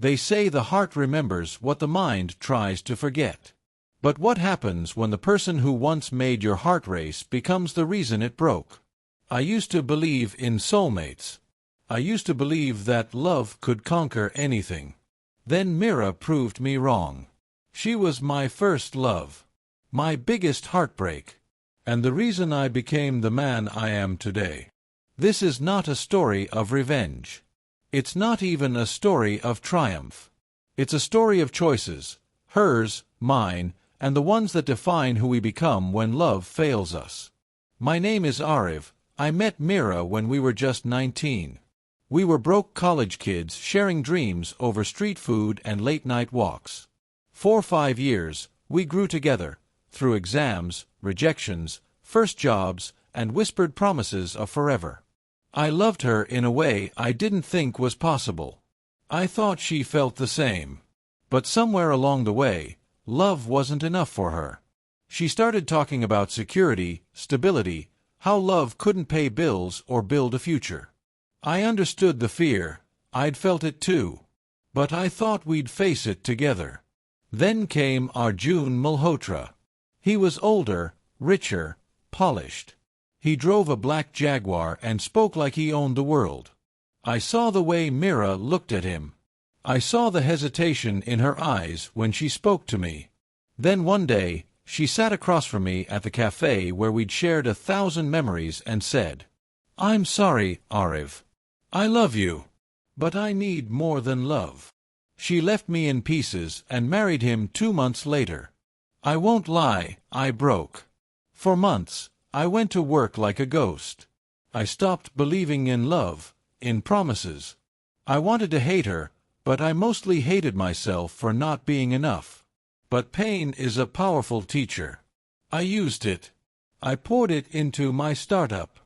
They say the heart remembers what the mind tries to forget. But what happens when the person who once made your heart race becomes the reason it broke? I used to believe in soulmates. I used to believe that love could conquer anything. Then Mira proved me wrong. She was my first love, my biggest heartbreak, and the reason I became the man I am today. This is not a story of revenge. It's not even a story of triumph. It's a story of choices, hers, mine, and the ones that define who we become when love fails us. My name is Aarav. I met Mira when we were just 19. We were broke college kids sharing dreams over street food and late-night walks. For 5 years, we grew together, through exams, rejections, first jobs, and whispered promises of forever. I loved her in a way I didn't think was possible. I thought she felt the same. But somewhere along the way, love wasn't enough for her. She started talking about security, stability, how love couldn't pay bills or build a future. I understood the fear. I'd felt it too. But I thought we'd face it together. Then came Arjun Malhotra. He was older, richer, polished. He drove a black Jaguar and spoke like he owned the world. I saw the way Mira looked at him. I saw the hesitation in her eyes when she spoke to me. Then one day, she sat across from me at the cafe where we'd shared 1,000 memories and said, "I'm sorry, Aarav. I love you. But I need more than love." She left me in pieces and married him 2 months later. I won't lie, I broke. For months, I went to work like a ghost. I stopped believing in love, in promises. I wanted to hate her, but I mostly hated myself for not being enough. But pain is a powerful teacher. I used it. I poured it into my startup.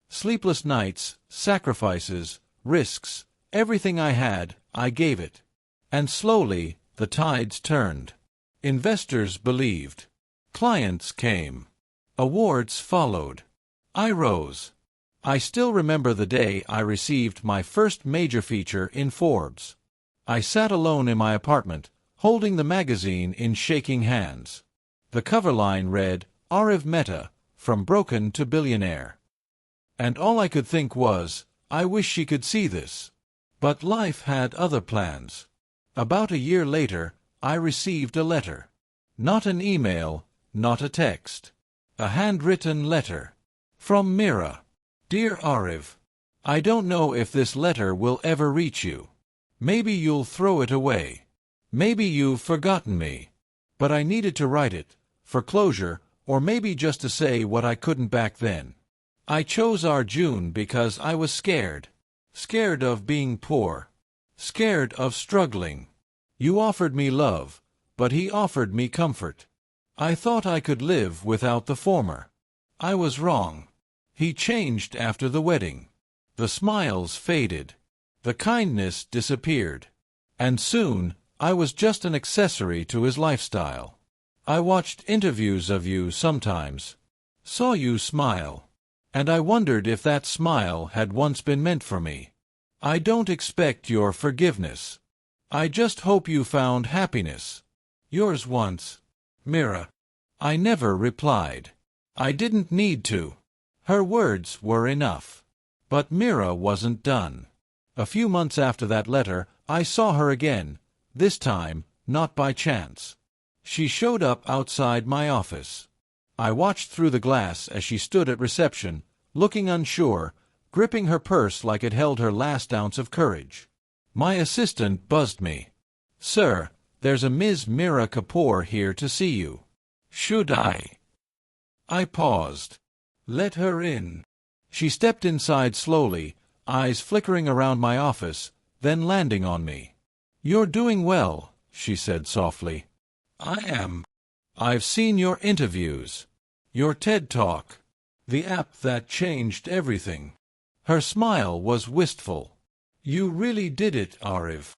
Sleepless nights, sacrifices, risks, everything I had, I gave it. And slowly, the tides turned. Investors believed. Clients came. Awards followed. I rose. I still remember the day I received my first major feature in Forbes. I sat alone in my apartment, holding the magazine in shaking hands. The cover line read, "Aarav Mehta, from broken to billionaire." And all I could think was, I wish she could see this. But life had other plans. About a year later, I received a letter. Not an email, not a text. A handwritten letter. From Mira. "Dear Aarav, I don't know if this letter will ever reach you. Maybe you'll throw it away. Maybe you've forgotten me. But I needed to write it, for closure, or maybe just to say what I couldn't back then. I chose Arjun because I was scared. Scared of being poor. Scared of struggling. You offered me love, but he offered me comfort. I thought I could live without the former. I was wrong. He changed after the wedding. The smiles faded. The kindness disappeared. And soon, I was just an accessory to his lifestyle. I watched interviews of you sometimes. Saw you smile. And I wondered if that smile had once been meant for me. I don't expect your forgiveness. I just hope you found happiness. Yours once, Mira." I never replied. I didn't need to. Her words were enough. But Mira wasn't done. A few months after that letter, I saw her again, this time, not by chance. She showed up outside my office. I watched through the glass as she stood at reception, looking unsure, gripping her purse like it held her last ounce of courage. My assistant buzzed me. "Sir, there's a Ms. Mira Kapoor here to see you." "Should I?" I paused. "Let her in." She stepped inside slowly, eyes flickering around my office, then landing on me. "You're doing well," she said softly. "I am. I've seen your interviews. Your TED Talk. The app that changed everything." Her smile was wistful. "You really did it, Aarav."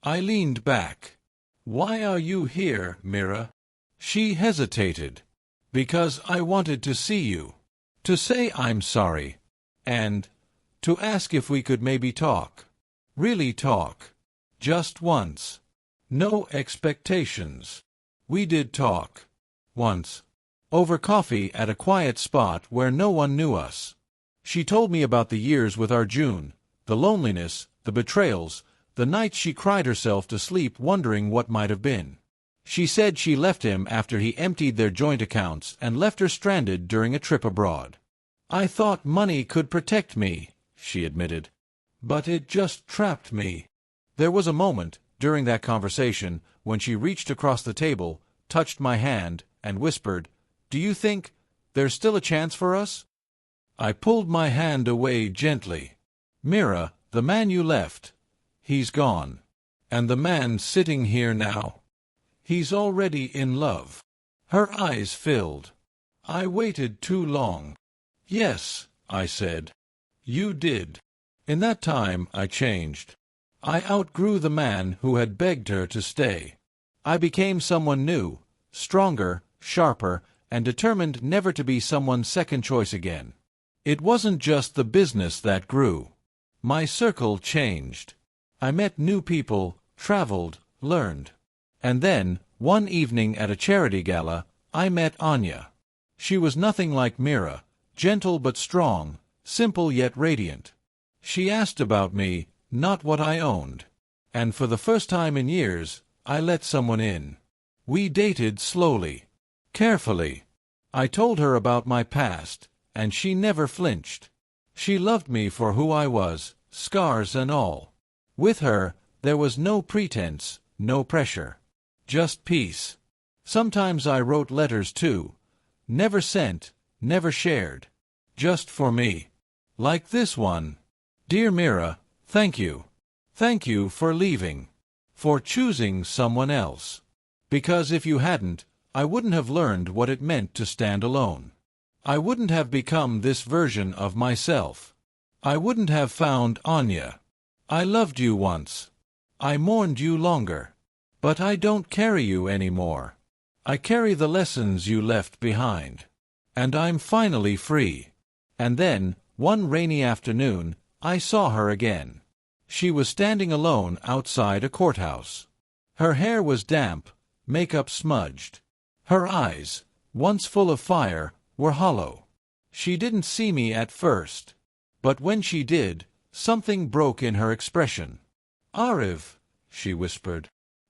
I leaned back. "Why are you here, Mira?" She hesitated. "Because I wanted to see you. To say I'm sorry. And to ask if we could maybe talk. Really talk. Just once. No expectations. We did talk. Once. Over coffee at a quiet spot where no one knew us. She told me about the years with Arjun, the loneliness, the betrayals, the nights she cried herself to sleep wondering what might have been. She said she left him after he emptied their joint accounts and left her stranded during a trip abroad. I thought money could protect me, she admitted. But it just trapped me. There was a moment, during that conversation, when she reached across the table, touched my hand, and whispered, "Do you think there's still a chance for us?" I pulled my hand away gently. "Mira, the man you left, he's gone. And the man sitting here now, he's already in love." Her eyes filled. "I waited too long." "Yes," I said. "You did." In that time I changed. I outgrew the man who had begged her to stay. I became someone new, stronger, sharper, and determined never to be someone's second choice again. It wasn't just the business that grew. My circle changed. I met new people, traveled, learned. And then, one evening at a charity gala, I met Anya. She was nothing like Mira, gentle but strong, simple yet radiant. She asked about me, not what I owned. And for the first time in years, I let someone in. We dated slowly, carefully. I told her about my past, and she never flinched. She loved me for who I was, scars and all. With her, there was no pretense, no pressure. Just peace. Sometimes I wrote letters too. Never sent, never shared. Just for me. Like this one. "Dear Mira, thank you. Thank you for leaving. For choosing someone else. Because if you hadn't, I wouldn't have learned what it meant to stand alone. I wouldn't have become this version of myself. I wouldn't have found Anya. I loved you once. I mourned you longer. But I don't carry you anymore. I carry the lessons you left behind. And I'm finally free." And then, one rainy afternoon, I saw her again. She was standing alone outside a courthouse. Her hair was damp, makeup smudged. Her eyes, once full of fire, were hollow. She didn't see me at first. But when she did, something broke in her expression. "Aarav," she whispered.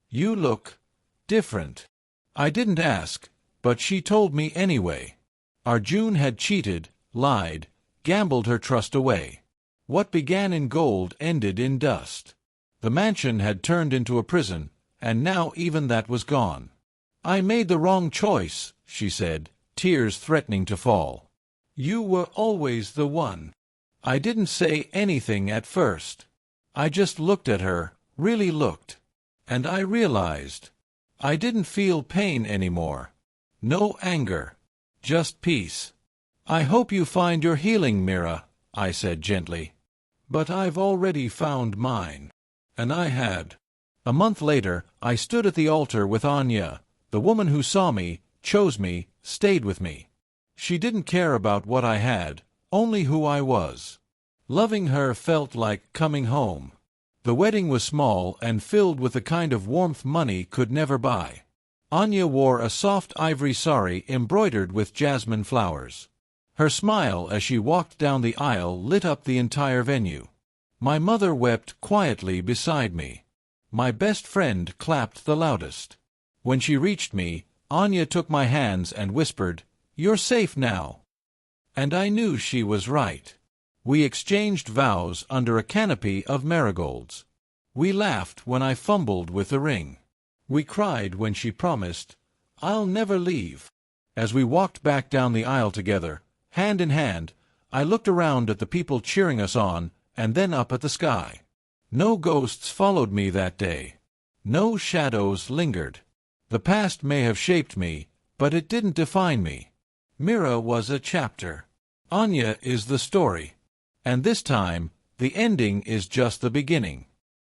"You look different." I didn't ask, but she told me anyway. Arjun had cheated, lied, gambled her trust away. What began in gold ended in dust. The mansion had turned into a prison, and now even that was gone. "I made the wrong choice," she said, tears threatening to fall. "You were always the one." I didn't say anything at first. I just looked at her, really looked. And I realized. I didn't feel pain anymore. No anger. Just peace. "I hope you find your healing, Mira," I said gently. "But I've already found mine." And I had. A month later, I stood at the altar with Anya, the woman who saw me, chose me, stayed with me. She didn't care about what I had, only who I was. Loving her felt like coming home. The wedding was small and filled with the kind of warmth money could never buy. Anya wore a soft ivory sari embroidered with jasmine flowers. Her smile as she walked down the aisle lit up the entire venue. My mother wept quietly beside me. My best friend clapped the loudest. When she reached me, Anya took my hands and whispered, "You're safe now." And I knew she was right. We exchanged vows under a canopy of marigolds. We laughed when I fumbled with the ring. We cried when she promised, "I'll never leave." As we walked back down the aisle together, hand in hand, I looked around at the people cheering us on, and then up at the sky. No ghosts followed me that day. No shadows lingered. The past may have shaped me, but it didn't define me. Mira was a chapter. Anya is the story. And this time, the ending is just the beginning.